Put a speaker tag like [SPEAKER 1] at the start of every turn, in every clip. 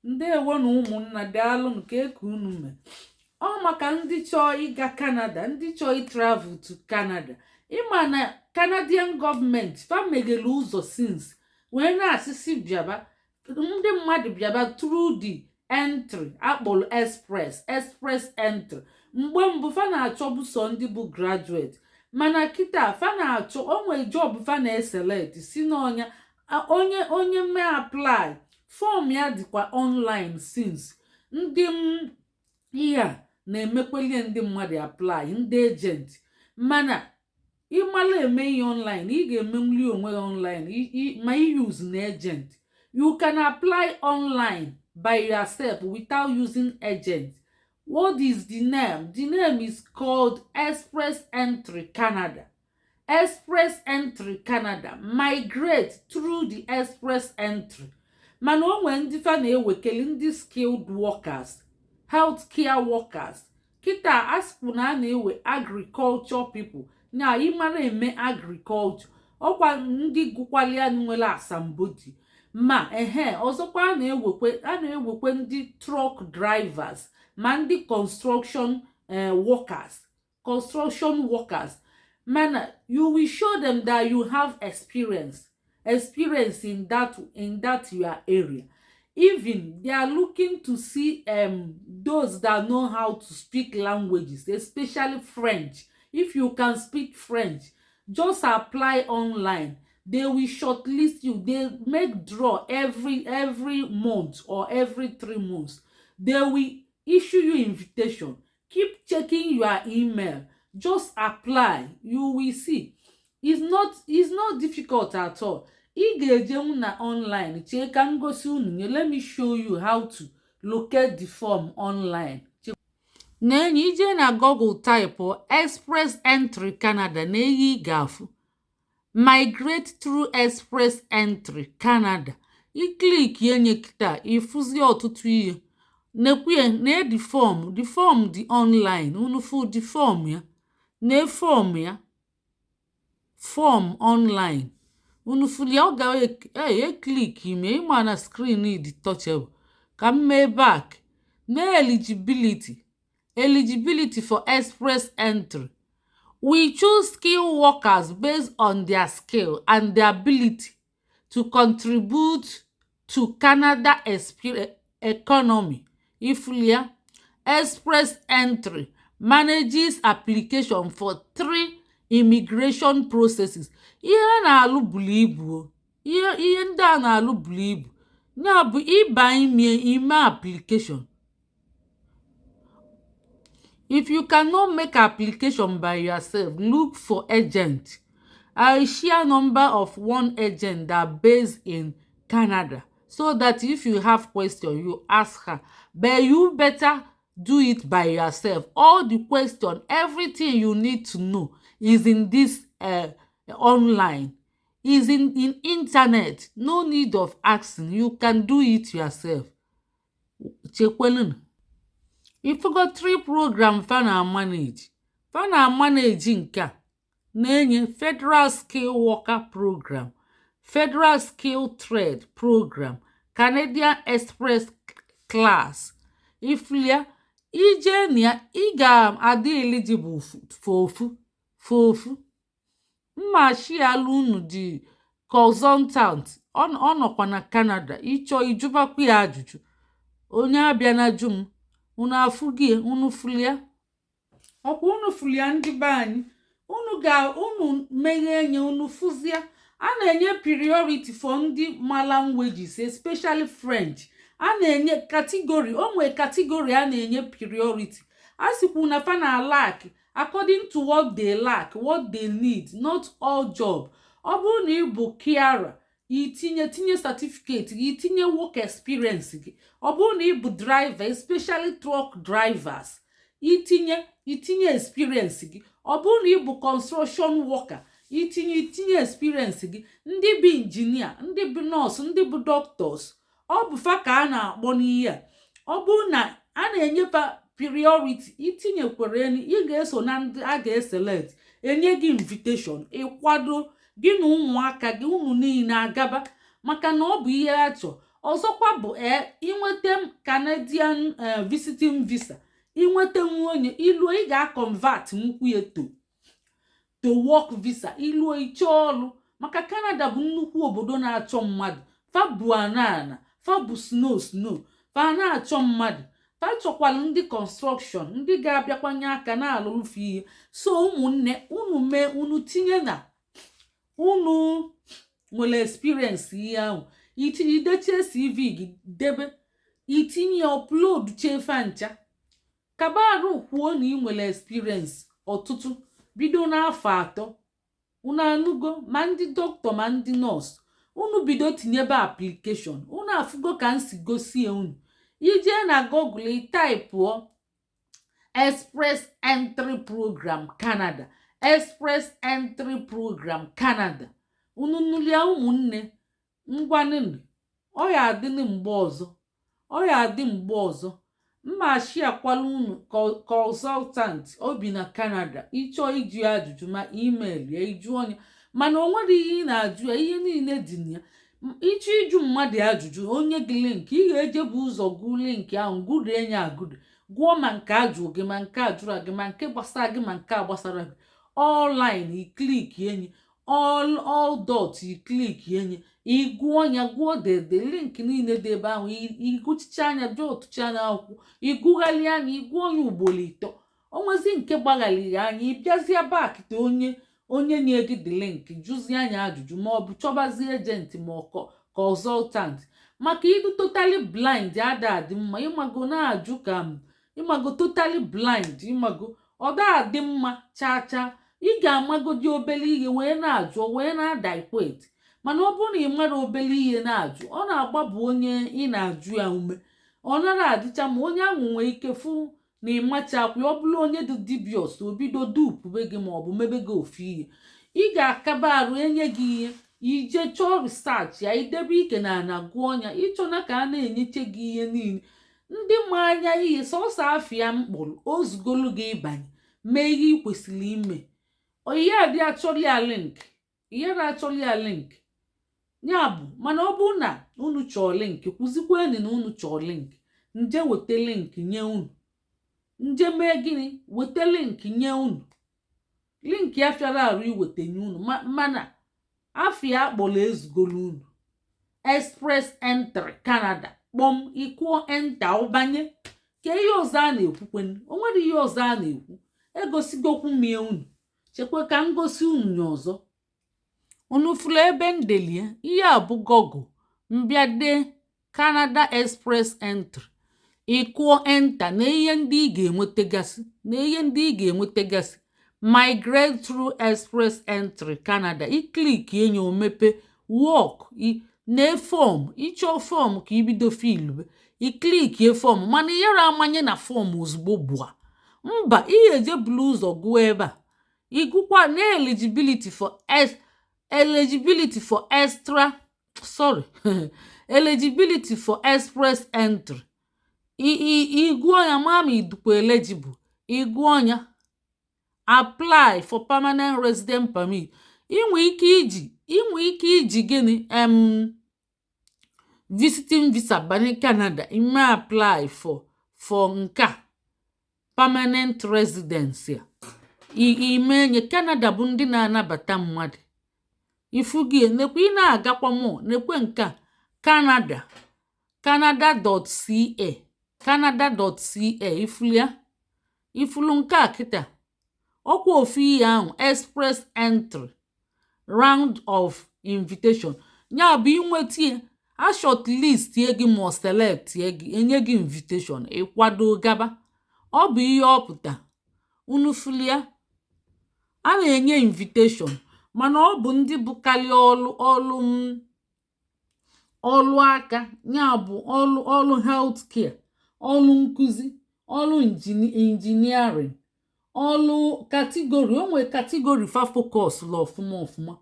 [SPEAKER 1] ndewo na ụmụnna daalụ nke ka unu mee. Ọ maka ndị chọọ ịga Canada, ndị chọọ travel to Canada. Ịma na Canadian government fameghere ụzọ since wee na-asịsị bịaba ndị mmadụ bịaba through the entry akpọrọ express entry. Mgbe mbụ fa na-achọbụ sọ ndị bụ graduate, mana kịta fa na-achọ onwe job fa na-eselect si n'ọnya onye mee apply fọm ya dịkwa online since ndị ihe a na-emekwelie ndị mmadụ apply ndị agent. Mana ịmala eme ihe online, ị ga-emenwuli onwe ya online ma use na agent. You can apply online by yourself without using agent. What is the name? The name is called Express Entry Canada. Express Entry Canada. Migrate through the Express Entry. Mana onwe ndị fa na-ewekeli ndị skilled workers, healthcare workers. Kita asịpụ na a na-ewe agriculture people na ịmara eme agriculture. Ọkwa ndị gụkwalịa nwere asambodi. Ma ọzọkwa a na-ewekwe ndị truck drivers ma ndị construction workers. Mana you will show them that you have experience in that your area. Even they are looking to see those that know how to speak languages, especially French. If you can speak French, just apply online. They will shortlist you. They make draw every month or every 3 months. They will issue you invitation. Keep checking your email. Just apply. You will see. It's not difficult at all. Ị ga-eje na online chee ka m gosi unu. Let me show you how to locate the form online. Na-enye ije na Google type Express Entry Canada na ihe ị ga-afụ Migrate through Express Entry Canada. I click yenye kita ifuzi ọtụtụ ihe. Nekwe na the form the online unu fu the form ya. Na form ya. Form online. Unu fuli ya ga click ime ịma na screen dị touchable. Ka mee back. Na eligibility for Express Entry. We choose skilled workers based on their skill and their ability to contribute to Canada economy. Ifulia Express Entry manages application for 3 immigration processes. Ihe na-alụ bulu ibu. Ihe ndị a na-alụ bulu ibu. Ya bụ ịba ime application. If you cannot make application by yourself, look for agent. I share number of one agent that based in Canada, so that if you have question, you ask her. But you better do it by yourself. All the question, everything you need to know is in this online, is in internet. No need of asking. You can do it yourself. Chekwelun. If you got 3 program fa na-manage nke a na-enye Federal Skill Worker Program, Federal Skill Trade Program, Canadian Express Class. Ifulia ije na ị ga-adị eligible for ofu. Mma shialu unu di consultant ọ nọkwa na Canada. Ịchọ ijubakwa ya ajụjụ. Onye abịa na jum unu afugie unu fulia. Ọkwa unu fulia ndị be anyị. Unu meghe enye unu fuzia. A na-enye priority for ndị ma languages, especially French. A na-enye category. Onwe category a na-enye priority. Asịkwu na fa na lack according to what they lack, what they need, not all job. Ọ bụrụ na ị bụ carer, tinye certificate gị, tinye work experience gị. Ọ bụrụ na ị bụ driver, especially truck drivers, itinye experience gị. Ọ bụrụ na ị bụ construction worker, itinye experience gị. Ndị bụ engineer, ndị bụ nurse, ndị bụ doctors, ọ bụ fa ka a na-akpọ n'ihe a. Ọ bụrụ na a na-enyefa priority, itinyekwere ị ga-eso na ndị a ga-eselect, enye gị invitation, ịkwado gị na ụmụaka gị, unu niile agaba, maka na ọ bụ ihe a chọ. ọzọkwa bụ inweta Canadian visiting visa. Inweta onye iluo ị ga-convert nkwu ya to work visa. Iluo iche ọlụ maka Canada bụ nnukwu obodo na-achọ mmadụ. Fa bụ ana fa bụ snow fa na-achọ mmadụ. Fa chọkwala ndị construction ndị ga-abịakwanye aka na-alụfe ihe. So ụmụnne unu mee unu tinye na unu nwere experience ihe ahụ. Idechie CV gị debe, itinye upload chefa ncha. Kabarụ kwuo na ị nwere experience ọtụtụ bido n'afọ 3. Unu anụgo ma ndị dọkịta ma ndị nọọsụ. Unu bido tinyebe application. Unu afụgo ka nsi gosi unu. Ije na Google type Express Entry Program Canada. Express Entry Program Canada. Unu nulia ụmụnne ngwanụ ọ ya adị mgbe ọzọ. Ọ ya adị mgbe ọzọ. Mma shiakwala unu consultant obi na Canada. Ịchọ iju ajụjụ ma email ya iju onye mana o nwere ihe ị na-ajụ ya, ihe niile dị na ya. Ịchọ iju mmadụ ajụjụ onye gị link, ị ga-eje bụ ụzọ gụ link ahụ gudu enye agudu gụọ ma nke ajụ gị ma nke ajụra gị ma nke gbasara gị ma nke agbasara gị. Online iklik enyi all dot iklik enyi ịgụọ ya gụọ the link niile dị ebe ahụ. Ịgụchicha anya jọtụcha anya akwụkwọ ịgụghalị anya ịgụọ ya ugboro 3. Onwezi nke gbaghalịrị anya ịbịazie bakite onye nye gị the link jụzie anya ajụjụ ma ọ bụ chọbazie agent ma ọ consultant. Maka ịdụ totally blind adị mma. Ịmago na-ajụ ka ịmago totally blind ịmago ọ adị mma chaa. Ị ga-amagodi obele ihe wee na-ajụ wee na-adaikwet. Mana ọ bụrụ na ị mara obele ihe na-ajụ ọ na-agbabụ onye ị na-ajụ ya ume. Ọ nara adịcha ma onye ahụ nwee ike fụ na ịmachakwa. Ọ bụrụ onye dị dubious obido dupube gị ma ọ bụ mebe gị ofu ihe. Ị ga-akaba arụ enye gị ihe ije chọọ research ya idebe ike na ana gụọ ya. Ịchọna ka a na-enyeche gị ihe niile. Ndị ma anya ihe sọsọ afịa mkpụrụ ozugolu gị ịbanye mee ihe ị kwesịrị ime. Ihe adị achọrọ ya link. Ihe na-achọrọ ya link ya bụ mana ọ bụ na unu chọọ link kwụzikweni na unu chọọ link. Nje weta link nye unu. Nje mee gịnị weta link nye unu. Link ya fịara arụ iweta nye unu mana afịa akpọrọ ezugolu unu. Express Entry Canada kpọm ịkụọ enter ụbanye. Ka ihe ọzọ a na-ekwukwen o nwere ihe ọzọ a na-ekwu. Egosigokwu mie unu. Chekwa ka ngosi unu nye ọzọ. Unu fụrụ ebe ndelie ihe a bụ Google mbịa dee Canada Express Entry. Ịkụọ enter na ihe ndị ị ga-enwetagasị migrate through Express Entry Canada. Iklik enye omepe work na form. Ịchọ form ka ibido filube iklik form mana ihe amanye na form ozugbo bụa mba ihe eje bulu ụzọ gụọ ebe a. Ịgụkwa na eligibility for eligibility for express entry. Ịgụọ ya ma idukwa eligible. Ịgụọ ya apply for permanent resident permit. Inwe ike iji gịnị visiting visa banye Canada. Ime apply for nka permanent residence. Imenye Canada bụ ndị na-anabata mmadụ. Ifu gị nekwe ị na-agakwa mụ nekwe nka Canada.ca ifulu nke a kịta ọkwa ofu ihe ahụ express entry round of invitation. Ya bụ inwetie a shortlist gị ma select gị enye gị invitation ịkwado gaba. Ọ bụ ihe ọpụta unu fulia a na-enye invitation mana ọ bụ ndị bụkarị ọlụ aka ya bụ ọlụ healthcare, ọlụ nkuzi, ọlụ engineering, ọlụ kategori. Onwe kategori fa focus la ọfụma.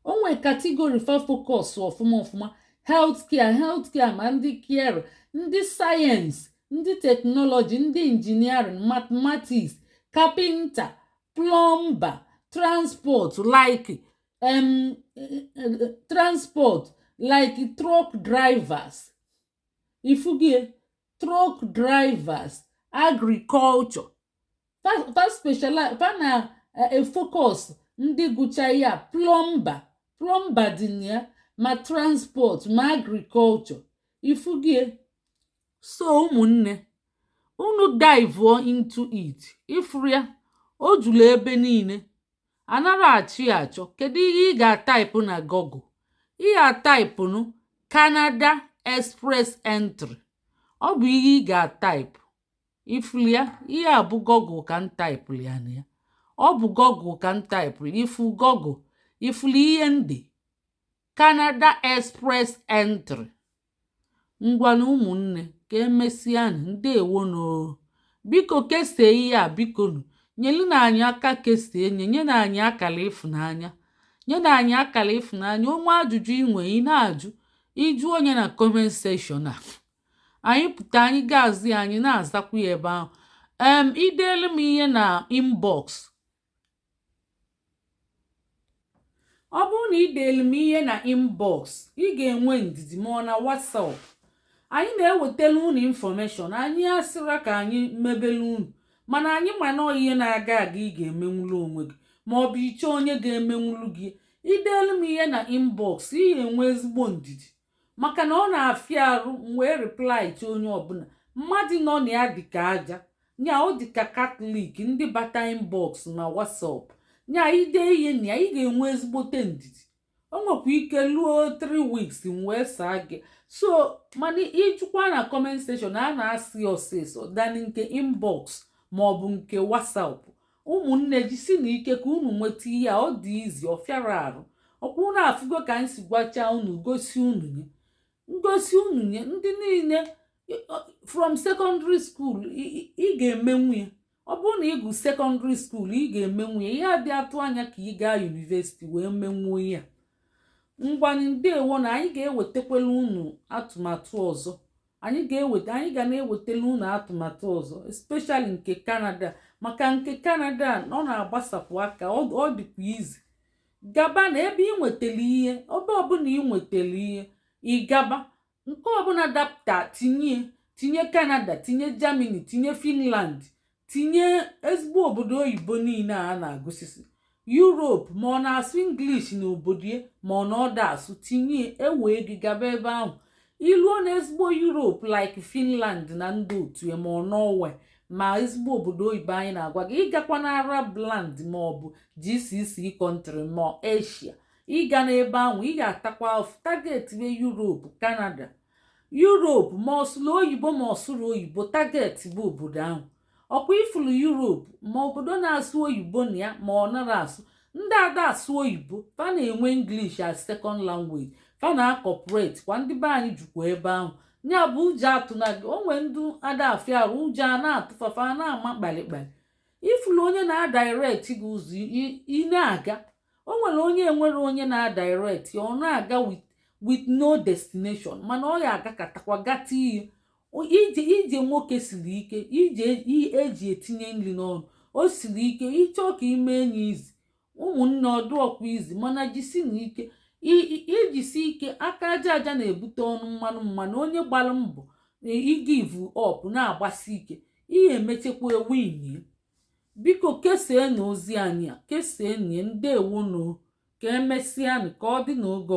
[SPEAKER 1] Onwe kategori fa focus ọfụma. Healthcare ma ndị care, ndị sayensị, ndị teknọlọji, ndị engineering, mathematics, carpenter, plumber, transport like truck drivers. ifugie truck drivers, agriculture, fa specialize fa na focus ndị gụcha ya plumber dị na ya, ma transport ma agriculture ifugie. So ụmụnne, unu dive into it, ifuru ya o juru ebe niile, anara achọ kedu ihe ị ga-ataipụ na Google. Ị ga-ataipụ Canada Express Entry, ọ bụ ihe ị ga-ataipụ. Ifuru ya, ihe a bụ Google ka m taipụrụ ya na ya, ọ bụ Google ka m taipụrụ. Ifu Google, ifuru ihe ndị Canada Express Entry. Ngwana ụmụnne, ka emesianụ, ndeewonu. Biko kesie ihe a, bikonu nyelu na anyị aka kesie, nye na anyị akara ịfụnanya, nye na anyị akara ịfụnanya. Onwe ajụjụ inwe ị na-ajụ, ịjụ onye na comment section a, anyị pụta, anyị gazi anyị na-azakwa ya ebe ahụ. Ideelu m ihe na inbox, ọ bụrụ na ideelu m ihe na inbox, ị ga-enwe ndidi ma ọ na WhatsApp. Anyị na-ewetela unu information, anyị asịra ka anyị mebele unu, mana anyị mana ihe na-aga aga ị ga-emenwulu onwe gị, ma ọ bụ iche onye ga-emenwulu gị. Ideelu m ihe na inbox, ị ga-enwe ezigbo ndidi, maka na ọ na-afịa arụ wee reply to onye ọbụla. Mmadụ nọ na ya dịka aja, nya ọ dịka Katọlik ndị bata inbox na WhatsApp, nya ide ihe na ya, ị ga-enwe ezigbote ndidi. O nwekwa ike luo 3 weeks wee saa gị. So mana ijukwa na comment section a na-asị ọsịsọ dani nke inbox ma ọ bụ nke WhatsApp. Ụmụnne, jisi na ike ka unu nweta ihe a, ọ dị izi, ọ fịara arụ. Ọkwa unu afụgo ka anyị si gwacha unu, gosi unu nye, ngosi unu nye ndị niile from secondary school. Ị ga-emenwu ya. Ọ bụrụ na ị gụ secondary school, ị ga-emenwu ya. Ihe adị atụ anya ka ị gaa university wee menwuo ya. Ngwanụ, ndeewo na anyị ga-ewetakwala unu atụmatụ ọzọ. Anyị ga na-ewetala unu atụmatụ ọzọ, especially nke Canada, maka nke Canada ọ na-agbasapụ aka, ọ dịkwa izi. Gaba na ebe ị nwetara ihe, ebe ọbụla ị nwetara ihe, ị gaba nke ọbụla dapụta, tinye Canada, tinye Germany, tinye Finland, tinye ezigbo obodo oyibo niile a na-agụsisi, Europe, ma ọ na-asụ English na obodo ya, ma ọ na ọ da asụ, tinye ewee gị gaba ebe ahụ. Iluo na ezigbo Europe like Finland na ndị otu ya, ma ọ Norway, ma ezigbo obodo oyibo anyị na-agwa gị, ịgakwa na Arab land ma ọ bụ GCC country ma Asia, ịga n'ebe ahụ ị ga-atakwa target be Europe, Canada. Europe ma ọ sụrụ oyibo ma ọ sụrụ oyibo, target bụ obodo ahụ. Ọkwa ifulu Europe ma obodo na-asụ oyibo na ya ma ọ nara asụ, ndị ada asụ oyibo, fa na-enwe English as second language, fa na-akọporate kwa ndị be anyị jukwa ebe ahụ. Nya bụ ụjọ atụ na gị, onwe ndị ada afịa arụ, ụjọ a na-atụfafa na-ama kpalikpali. Ifulu onye na-adirect gị ụzọ ị na-aga, o nwere onye enwere onye na-adirect ya, ọ na-aga with no destination, mana ọ ya agakatakwa gata ihe. Ije nwoke siri ike, ije eji etinye nri n'ọnụ, o siri ike. Ịchọ ka ime enyi izi, ụmụnne, ọdụ ọkwa izi, mana jisi na ike. Ijisi ike, aka aja na-ebute ọnụ mmanụ. Onye gbara mbọ igive up na-agbasi ike, ihe emechekwa win. Biko kesie na ozi anyị a, kesie na ndewonu, ka emesịa ka ọ dị n'oge.